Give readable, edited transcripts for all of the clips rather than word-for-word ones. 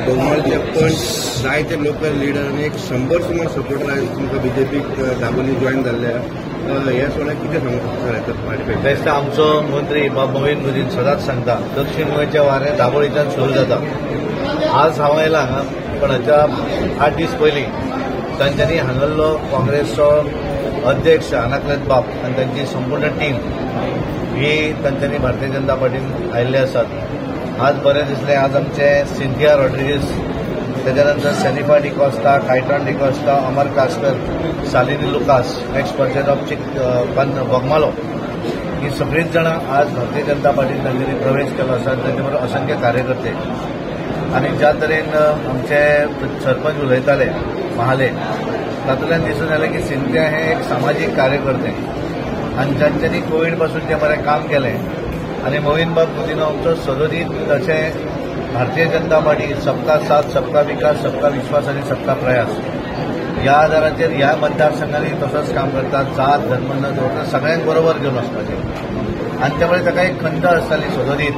बहुमत पण जायते लोकल लिडर आणि एक 100 सुमार सपोर्टर आहे तुमकां बीजेपी दाबोली जॉईन जाल्ले ह्या सोहळ्याक कितें सांगता पार्टिसिपेट बेस्ट आमचो मंत्री बाब मोहीन गुरुजी सदांच सांगता दक्षिण गोंयचें वारें दाबोळीच्यान सुरू जाता. आज हांव आयला हांगा पण हाच्या 8 दीस पयलीं तांच्यांनी हांगल्लो काँग्रेसचो अध्यक्ष अनाकलेत बाब आनी तांची संपूर्ण टीम ही तांच्यांनी भारतीय जनता पार्टीन आयिल्ले आसात. आज बरें दिसलें. आज आमचे सिंथिया रॉड्रिगीस, त्याच्यानंतर Senifa D'Costa, Caitran D'Costa, Amar Kaskar, Salini Lucas, ex president of Bogmalo ही सगळीच जाणां आज भारतीय जनता पार्टीन तांच्यांनी प्रवेश केलो आसा. ताचे बरोबर असंख्य कार्यकर्ते आणि ज्या तरेन आमचे सरपंच उलयताले महाले तातूंतल्यान दिसून आलें की सिंधिया हे एक सामाजीक कार्यकर्ते आणि जांच्यांनी कोविड पासून जें बरें काम केलें आणि मोहीन बाब गुदिनो आमचो सदोदीत अशें भारतीय जनता पार्टी सबका साथ, सबका विकास, सबका विश्वास आणि सबका प्रयास ह्या आदाराचेर ह्या मतदारसंघांनी तसंच काम करतात. जात धर्म न दवरता सगळ्यांक बरोबर घेवन वचपाचें आणि त्यामुळे ताका एक खंत आसताली सदोदीत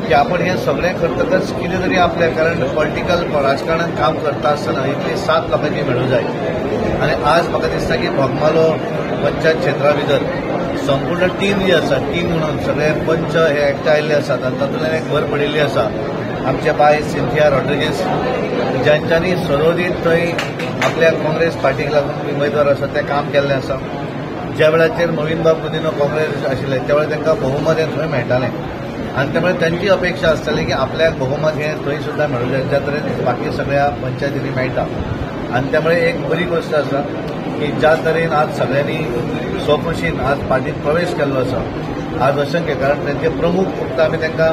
की आपण हे सगळें करतकच कितें तरी आपल्या कारण पॉलिटिकल राजकारणात काम करता आसतना इतली साथ लोकांची मेळूं जाय. आणि आज म्हाका दिसता की बोगमालो पंचायत क्षेत्रा भितर संपूर्ण टीम जी आसा टीम म्हणून सगळे पंच हे एकठांय आयिल्ले आसात आणि तातूंतल्यान एक भर पडिल्ली आसा. आमचे बाय सिंथिया रॉड्रिगीस ज्यांच्यांनी सदोदीत थंय आपल्या काँग्रेस पार्टीक लागून उमेदवार आसा ते काम केल्लें आसा. ज्या वेळाचेर मोहीन बाब गुदिनो काँग्रेस आशिल्ले त्या वेळार तांकां बहुमत हें थंय मेळटालें आणि त्यामुळे त्यांची अपेक्षा आसताली की आपल्याक बहुमत हें थंय सुद्दां मेळूं जाय ज्या तरेन बाकी सगळ्या पंचायतींनी मेळटा. आणि त्यामुळे एक बरी गोष्ट आसा की ज्या तरेन आज सगळ्यांनी स्वखुशीन आज पार्टीत प्रवेश केल्लो आसा. आज असंख्य कारण त्यांचे प्रमुख फक्त आमी तांकां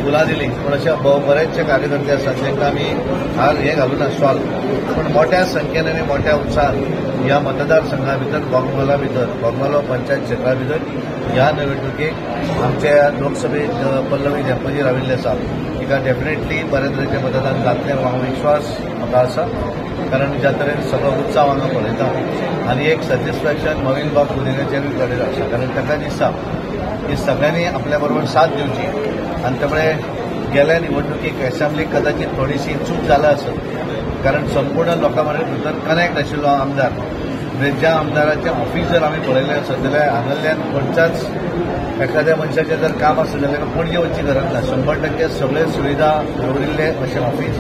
फुलां दिलीं पण अशे बरेचशे कार्यकर्ते आसात तांकां आमी हार हे घालूना शॉल पण मोठ्या संख्येन आनी मोठ्या उत्साहान ह्या मतदारसंघा भितर बोगमालो पंचायत क्षेत्रा भितर ह्या निवडणुकीक आमच्या लोकसभेत पल्लवी धेंपजी राविल्ले आसा तिका डेफिनेटली बरे तरेचें मतदान जातलें हो विश्वास म्हाका आसा. कारण ज्या तरेन सगळो उत्सव हांगा पळयता आनी एक सॅटिस्फॅक्शन मोहीन बाब गुदिन्याचेर कडेन आसा कारण ताका दिसता की सगळ्यांनी आपल्या बरोबर साथ दिवची आणि त्यामुळे गेल्या निवडणुकीक असेंब्लीक कदाचित थोडीशी चूक जाला आसत कारण संपूर्ण लोकां भितर कनेक्ट आशिल्लो आमदार म्हणजे ज्या आमदाराचें ऑफिस जर आमी पळयलें आसत जाल्यार हांगाल्यान खंयच्याच एखाद्या मनशाचें जर काम आसत जाल्यार पणजे वचची गरज ना. 100% सगळे सुविधा दवरिल्ले अशें ऑफिस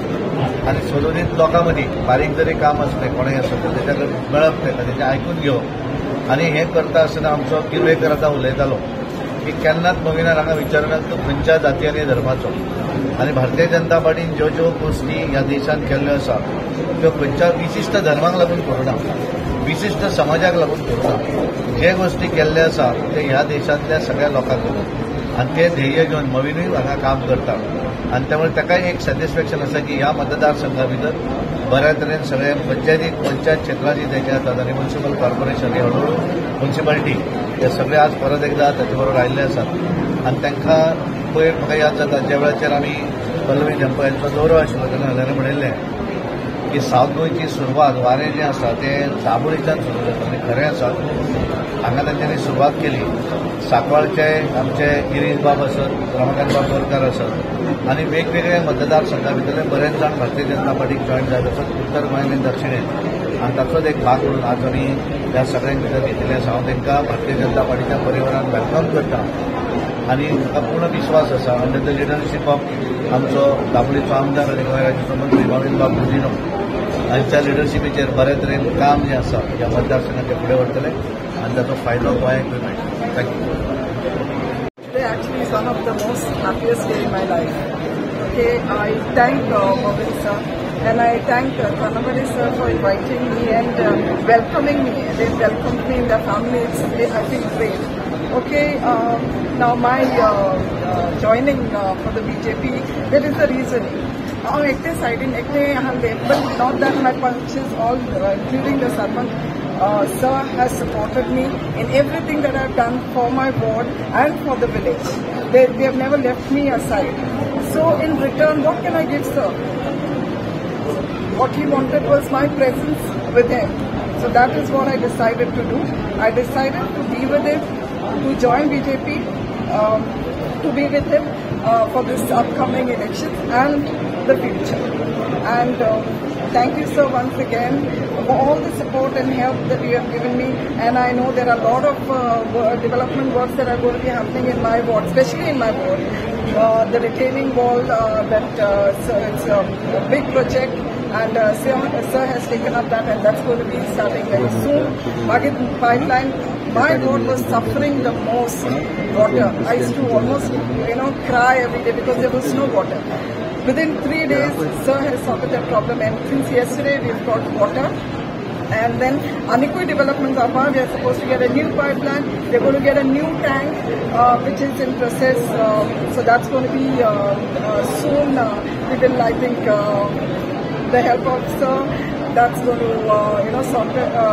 आणि सदोदीत लोकां मदीं बारीक जरी काम आसलें कोणूय आसत ताच्या मेळप ताका तेचें आयकून घेवप आणि हें करता आसतना आमचो किर्वेकर आतां उलयतालो की केन्नाच मोहिनार हांगा विचारना तो खंयच्या जाती आनी धर्माचो आणि भारतीय जनता पार्टीन ज्यो ज्यो गोश्टी ह्या देशांत केल्ल्यो आसा त्यो खंयच्या विशिश्ट धर्माक लागून करूना, विशिश्ट समाजाक लागून करूना. जे गोश्टी केल्ले आसा ते ह्या देशांतल्या सगळ्या लोकांक लागून आणि ते ध्येय घेवन मोहिनूय हांगा काम करता. आणि त्यामुळे ताकाय एक सॅटिस्फॅक्शन आसा की ह्या मतदारसंघा भितर बऱ्या तरेन सगळे पंचायत क्षेत्रांनी तेचे जातात आणि म्युनिसिपल कॉर्पोरेशन हे हळूहळू म्युनिसिपालिटी हे सगळे आज परत एकदा ताचे बरोबर आयिल्ले आसात. आणि तांकां पयर म्हाका याद जाता ज्या वेळाचेर आमी पल्लवी धेंपो यांचो दौरो आशिल्लो तेन्ना हांवें म्हणिल्लें की सावथ गोंयची सुरवात वारें जें आसा तें दाबोळीच्यान सुरू जाता आनी खरें आसा. हांगा तांच्यांनी सुरवात केली. सांकवाळचे आमचे गिरीश बाब आसत, रमाकांत बाब बोरकार आसत आणि वेगवेगळ्या मतदारसंघा भितरले बरेच जाण भारतीय जनता पार्टीक जॉईन जायत आसात उत्तर गोंय आनी दक्षिणेन आणि ताचोच एक भाग म्हणून आज आमी ह्या सगळ्यांक भितर घेतिल्ले आसा. हांव तांकां भारतीय जनता पार्टीच्या परिवारान वेलकम करता आणि म्हाका पूर्ण विश्वास आसा अंडर द लिडरशीप ऑफ आमचो दाबोळीचो आमदार आनी गोंय राज्याचो मंत्री मोहीन बाब गुदिनो हांच्या लिडरशिपीचेर बरे तरेन काम जें आसा ह्या मतदारसंघात फुडें व्हरतले आणि ताचो फायदो गोंयाकूय मेळटलो. Thank you. Today actually is one of the most happiest day in my life. Okay, I thank Mohan sir and I thank Kanamari sir for inviting me and welcoming me. They welcomed me in their family. I feel great. Okay, now my joining for the BJP, there is a reason. Ekte side in ekte hande, but not that my punches all, including the Sarpan. Sir has supported me in everything that I've done for my ward and for the village. They have never left me aside. So in return, what can I give sir? What he wanted was my presence with him. So that is what I decided to do. I decided to be with him, to join BJP, to be with him for this upcoming election and the future. And thank you, sir, once again for all the support and help that you have given me. And I know there are a lot of development works that are going to be happening in my ward, especially in my ward. The retaining wall, it's a big project, and sir has taken up that, and that's going to be starting very soon. Market pipeline. My ward was suffering the most water. I used to almost, cry every day because there was no water. Within 3 days, sir has solved that problem, and since yesterday we've got water. And then Anikui Development Gapa, we are supposed to get a new pipeline. We're going to get a new tank, which is in process. So that's going to be soon. We will, I think, the help of sir, that's going to,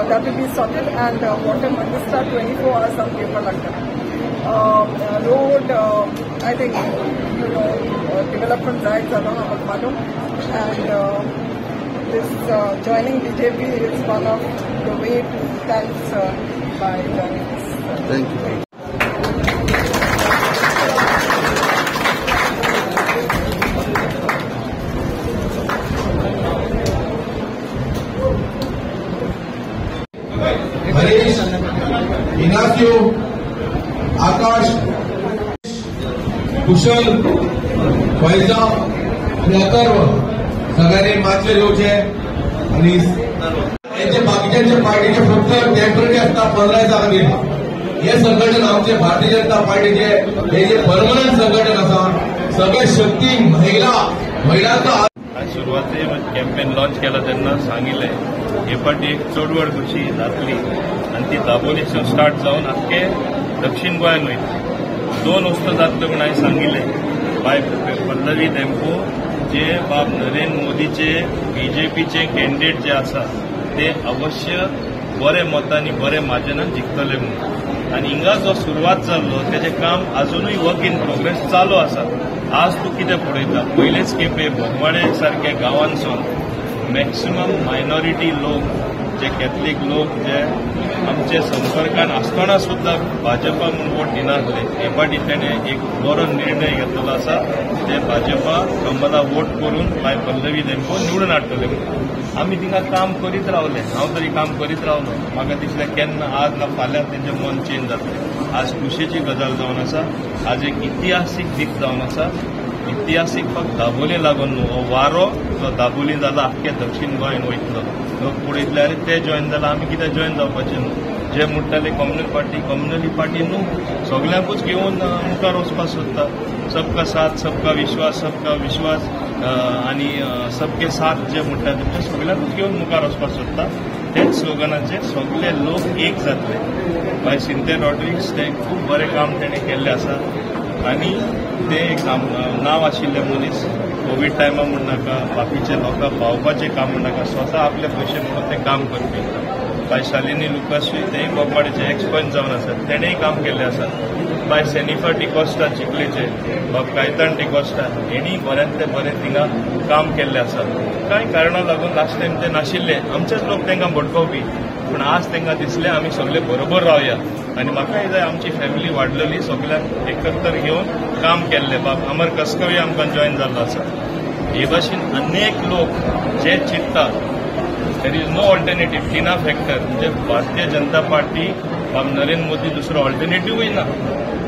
that will be sorted. And water Mandista 24 hours on paper like that. Road, I think, development rights are not Malum. And this joining BJP is one of the way to thank sir by joining us. Thank you. Harish, Inacio, Akash, Kushal, Faiza आणि अथर्व सगळ्यांनी मागचे येऊचे आणि यांचे बाकीच्या पार्टीचे फक्त temporary असतात 15 जागा हे संघटन आमचे भारतीय जनता पार्टीचे हे जे परमनंट संघटन असा सगळे शक्ती महिलांचा सुरवाते कॅम्पेन लॉन्च केला तेन्ना सांगिल्लें हे फावटी एक चडवड कशी जातली आनी ती दाबोलीसून स्टार्ट जावन आख्खे दक्षिण गोंयान वयतली 2 वस्तू जातल्यो म्हूण हांवें सांगिल्लें बाय पल्लवी टेम्पो जे बाब नरेंद्र मोदीचे बीजेपीचे कॅन्डिडेट जे आसा ते अवश्य बरे मतांनी बरे मार्जिनान जिखतले म्हणून आनी हिंगा जो सुरवात जाल्लो तेजें काम अजुनूय वर्क इन प्रोग्रेस चालू आसा आज तूं कितें पळयता पयलेच खेपे बोगमाळे सारके गांवांसून मॅक्सिमम मायनॉरिटी लोक जे कॅथलीक लोक जे आमचे संपर्कान आसतना सुद्दां भाजपा म्हूण वोट दिनासले हे फावटी तेणें एक बरो निर्णय घेतलो आसा ते भाजपा कमला वोट करून बाय पल्लवी टेम्पो निवडून हाडटले म्हणून आमी थिंगा काम करीत रावले हांव तरी काम करीत रावलो म्हाका दिसलें केन्ना आज ना फाल्यां तेंचें मन चेंज जातलें आज खुशेची गजाल जावन आसा आज एक इतिहासीक दीस जावन आसा इतिहासीक फक्त दाबोली लागून न्हू हो वारो जो दाबोली जाला आख्खे दक्षिण गोंयान वयतलो लोक पळयतले अरे ते जॉयन जाला आमी कितें जॉयन जावपाचें न्हू जे म्हणटाले कम्युनली पार्टी न्हू सगळ्यांकूच घेवन मुखार वचपाक सोदता सबका साथ सबका विश्वास आनी सबके साथ जे म्हणटा ते सगळ्यांकूच घेवन मुखार वचपाक सोदता तेच स्लोगनाचेर सगळे लोक एक जातले बाय सिंथे रॉड्रिग्स ते खूब बरें काम तेणें केल्लें आसा आनी ते एक नांव आशिल्ले मनीस कोवीड टायमा म्हण नाका बाकीचे लोकांक पावपाचें काम म्हण नाका स्वता आपले पयशे म्हणून ते काम करपी बाय शालिनी लुकासूय तेय बोगमाडेचे एक्सपंच जावन आसात तेणेंय काम केल्लें आसा बाय सेनिफर डिकॉस्टा चिखलेचे बाब कायतान डिकॉस्टा हेणीय बऱ्यांतले बरें थिंगा काम केल्लें आसा कांय कारणां लागून लास्ट टायम ते नाशिल्ले आमचेच लोक तांकां भडकवपी पूण आज तांकां दिसलें आमी सगळे बरोबर रावया आनी म्हाकाय जाय आमची फॅमिली वाडलेली सगळ्यांक एकत्र घेवन काम केल्लें बाब अमर कसकवी आमकां जॉयन जाल्लो आसा हे भाशेन अनेक लोक जे चिंततात देर इज नो ऑल्टरनेटीव टिना फॅक्टर म्हणजे भारतीय जनता पार्टी बाब नरेंद्र मोदी दुसरो ऑल्टरनेटिव्हूय ना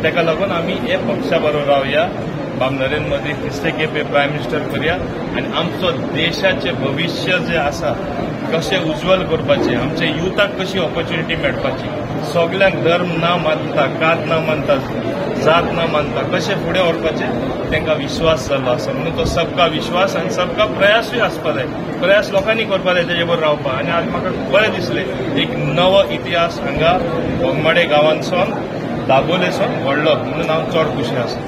ताका लागून आमी हे पक्षा बरोबर रावया बाब नरेंद्र मोदी तिसरे खेपे प्रायम मिनिस्टर करया आनी आमचो देशाचें भविश्य जे आसा कशें उज्वल करपाचें आमच्या युथाक कशी ऑपॉर्च्युनिटी मेळपाची सगळ्यांक धर्म ना मानता कात ना मानता जात ना मानता कशें फुडें व्हरपाचें तांकां विश्वास जाल्लो आसा म्हणून तो सबका विश्वास आनी सबका प्रयासूय आसपा जाय प्रयास लोकांनी करपा जाय तेजे बरोबर रावपा आनी आज म्हाका बरें दिसलें एक नवो इतिहास हांगा बोगमाडे गांवांतसून दाबोलेसून व्हडलो म्हणून हांव चड खुशी आसा